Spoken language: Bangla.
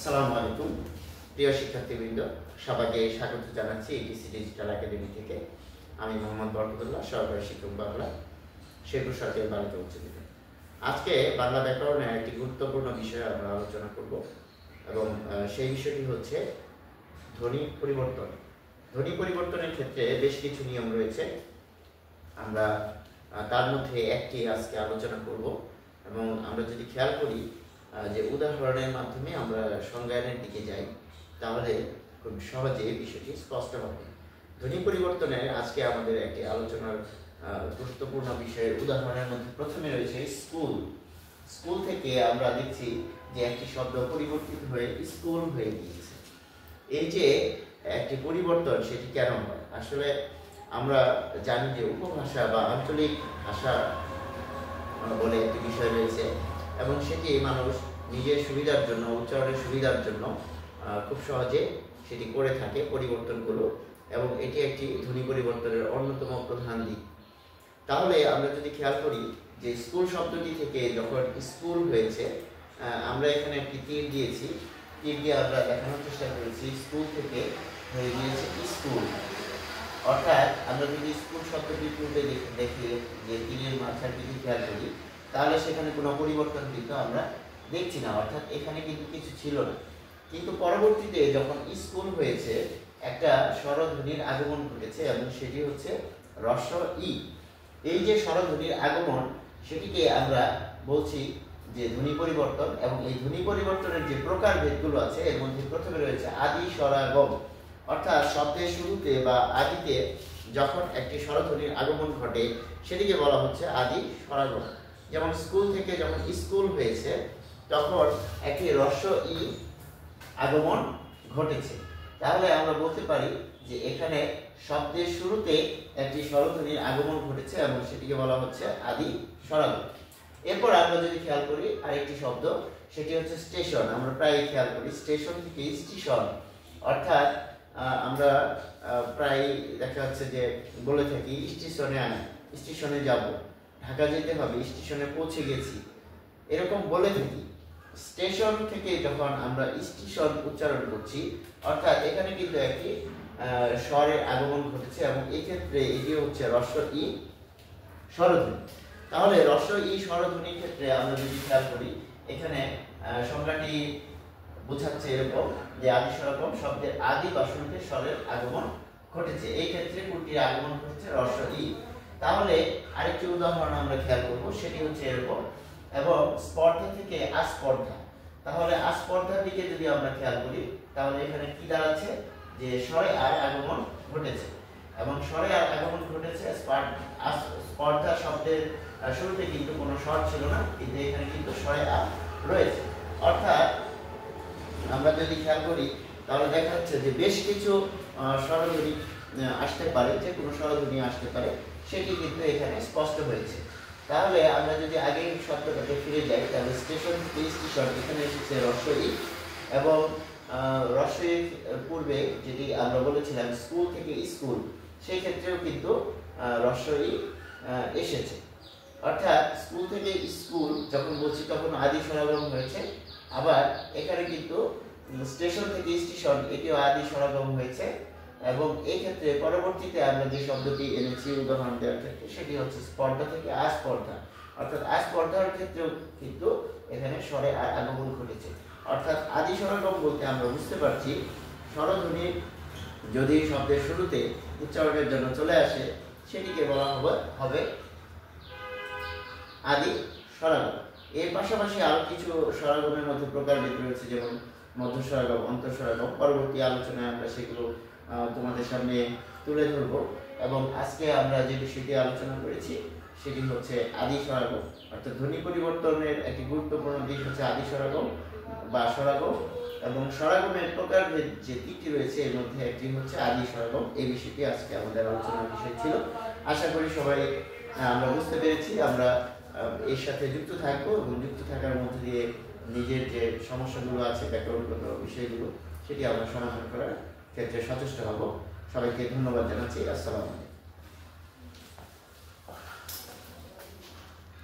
আসসালামু আলাইকুম প্রিয় শিক্ষার্থীবৃন্দ, সবাইকে স্বাগত জানাচ্ছি এটিসি ডিজিটাল একাডেমি থেকে। আমি মোহাম্মদ বরকতুল্লাহ, সহকারী শিক্ষক বাংলা, শেরপুর সরকারি বালিকা উচ্চ বিদ্যালয়। আজকে বাংলা ব্যাকরণের একটি গুরুত্বপূর্ণ বিষয়ে আমরা আলোচনা করব এবং সেই বিষয়টি হচ্ছে ধ্বনি পরিবর্তন। ধ্বনি পরিবর্তনের ক্ষেত্রে বেশ কিছু নিয়ম রয়েছে, আমরা তার মধ্যে একটি আজকে আলোচনা করব এবং আমরা যদি খেয়াল করি যে উদাহরণের মাধ্যমে আমরা সংজ্ঞানের দিকে যাই, তাহলে খুব সহজে বিষয়টি স্পষ্ট হবে। ধ্বনি পরিবর্তনের আজকে আমাদের একটি আলোচনার গুরুত্বপূর্ণ বিষয়ের উদাহরণের মধ্যে প্রথমে রয়েছে স্কুল। স্কুল থেকে আমরা দেখছি যে একটি শব্দ পরিবর্তিত হয়ে স্কুল হয়ে গিয়েছে। এই যে একটি পরিবর্তন, সেটি কেন হয়? আসলে আমরা জানি যে উপভাষা বা আঞ্চলিক ভাষা বলে একটি বিষয় রয়েছে এবং সেটি মানুষ নিজের সুবিধার জন্য, উচ্চারণের সুবিধার জন্য খুব সহজে সেটি করে থাকে পরিবর্তনগুলো, এবং এটি একটি ধ্বনি পরিবর্তনের অন্যতম প্রধান দিক। তাহলে আমরা যদি খেয়াল করি যে স্কুল শব্দটি থেকে যখন স্কুল হয়েছে, আমরা এখানে একটি তীর দিয়েছি, তীর দিয়ে আমরা দেখানোর চেষ্টা করেছি স্কুল থেকে হয়ে গিয়েছে স্কুল। অর্থাৎ আমরা যদি স্কুল শব্দটি পূর্বে দেখি যে তীরের মাথার দিকে খেয়াল করি, তাহলে সেখানে কোনো পরিবর্তন কিন্তু আমরা দেখছি না, অর্থাৎ এখানে কিন্তু কিছু ছিল না। কিন্তু পরবর্তীতে যখন স্কুল হয়েছে, একটা স্বরধ্বনির আগমন ঘটেছে এবং সেটি হচ্ছে হ্রস্ব ই। এই যে স্বরধ্বনির আগমন, সেটিকে আমরা বলছি যে ধ্বনি পরিবর্তন। এবং এই ধ্বনি পরিবর্তনের যে প্রকারভেদগুলো আছে, এর মধ্যে প্রথমে রয়েছে আদি স্বরাগম, অর্থাৎ শব্দের শুরুতে বা আদিতে যখন একটি স্বরধ্বনির আগমন ঘটে, সেটিকে বলা হচ্ছে আদি স্বরাগম। যেমন স্কুল থেকে যখন স্কুল হয়েছে, তখন একটি হ্রস্ব ই আগমন ঘটেছে। তাহলে আমরা বলতে পারি যে এখানে শব্দের শুরুতে একটি স্বরধ্বনির আগমন ঘটেছে এবং সেটিকে বলা হচ্ছে আদি স্বরাগম। এরপর আমরা যদি খেয়াল করি আরেকটি শব্দ, সেটি হচ্ছে স্টেশন। আমরা প্রায় খেয়াল করি স্টেশন থেকে স্টেশন, অর্থাৎ আমরা প্রায় দেখা যাচ্ছে যে বলে থাকি স্টেশনে যাব, ঢাকা যেতে হবে, স্টেশনে পৌঁছে গেছি, এরকম বলে থাকি। স্টেশন থেকে যখন আমরা স্টেশন উচ্চারণ করছি, অর্থাৎ এখানে কিন্তু একটি স্বরের আগমন ঘটেছে এবং এই ক্ষেত্রে এটি হচ্ছে হ্রস্ব ই স্বরধ্বনি। তাহলে হ্রস্ব ই স্বরধ্বনির ক্ষেত্রে আমরা যদি খেয়াল করি, এখানে সংজ্ঞাটি বোঝাচ্ছে এরকম যে আদি স্বরাগম, শব্দের আদি বা শুরুতে স্বরের আগমন ঘটেছে। এই ক্ষেত্রে কোনটির আগমন ঘটেছে? হ্রস্ব ই। তাহলে আরেকটি উদাহরণ আমরা খেয়াল করব, সেটি হচ্ছে এরকম। এবং স্পর্ধা থেকে আস্পর্ধা। তাহলে আস্পর্ধার দিকে যদি আমরা খেয়াল করি, তাহলে এখানে কি দাঁড়াচ্ছে যে স্বরে আর আগমন ঘটেছে এবং স্বরে আর আগমন ঘটেছে। স্পর্ধা শব্দের শুরুতে কিন্তু কোনো স্বর ছিল না, কিন্তু এখানে কিন্তু স্বরে আর রয়েছে। অর্থাৎ আমরা যদি খেয়াল করি, তাহলে দেখা যাচ্ছে যে বেশ কিছু স্বরধ্বনি আসতে পারে, যে কোনো স্বরধ্বনি আসতে পারে, সেটি কিন্তু এখানে স্পষ্ট হয়েছে। তাহলে আমরা যদি আগে শব্দটাকে ফিরে যাই, তাহলে স্টেশন থেকে স্টেশন, এখানে এসেছে হ্রস্ব ই, এবং হ্রস্ব ইর পূর্বে যেটি আমরা বলেছিলাম স্কুল থেকে স্কুল, সেই ক্ষেত্রেও কিন্তু হ্রস্ব ই এসেছে। অর্থাৎ স্কুল থেকে স্কুল যখন বলছি, তখন আদি স্বরাগম হয়েছে। আবার এখানে কিন্তু স্টেশন থেকে স্টেশন, এটিও আদি স্বরাগম হয়েছে। এবং এই ক্ষেত্রে পরবর্তীতে আমরা যে শব্দটি এনেছি উদাহরণ দেওয়ার ক্ষেত্রে, সেটি হচ্ছে স্পর্ধা থেকে আস্পর্ধা। অর্থাৎ আস্পর্ধার ক্ষেত্রেও কিন্তু এখানে স্বরে আগমন ঘটেছে। অর্থাৎ আদি স্বরাগম বলতে আমরা বুঝতে পারছি স্বরধ্বনি যদি শব্দের শুরুতে উচ্চারণের জন্য চলে আসে, সেটিকে বলা হবে আদি স্বরাগম। এর পাশাপাশি আরো কিছু স্বরাগমের মধ্যে প্রকারভেদ রয়েছে, যেমন মধ্য স্বরাগম, অন্তঃস্বরাগম। পরবর্তী আলোচনায় আমরা সেগুলো তোমাদের সামনে তুলে ধরবো। এবং আজকে আমরা যে বিষয়টি আলোচনা করেছি, সেটি হচ্ছে আদি স্বরাগম। অর্থাৎ ধ্বনি পরিবর্তনের একটি গুরুত্বপূর্ণ দিক হচ্ছে আদি স্বরাগম বা স্বরাগম, এবং স্বরাগমের প্রকারভেদ যে তিনটি রয়েছে, এর মধ্যে একটি হচ্ছে আদি স্বরাগম। এই বিষয়টি আজকে আমাদের আলোচনার বিষয় ছিল। আশা করি সবাই আমরা বুঝতে পেরেছি। আমরা এর সাথে যুক্ত থাকবো এবং যুক্ত থাকার মধ্যে দিয়ে নিজের যে সমস্যাগুলো আছে, ব্যাকরণগত বিষয়গুলো, সেটি আমরা সমাধান করার ক্ষেত্রে সচেষ্ট হব। সবাইকে ধন্যবাদ জানাচ্ছি। আসসালামু আলাইকুম।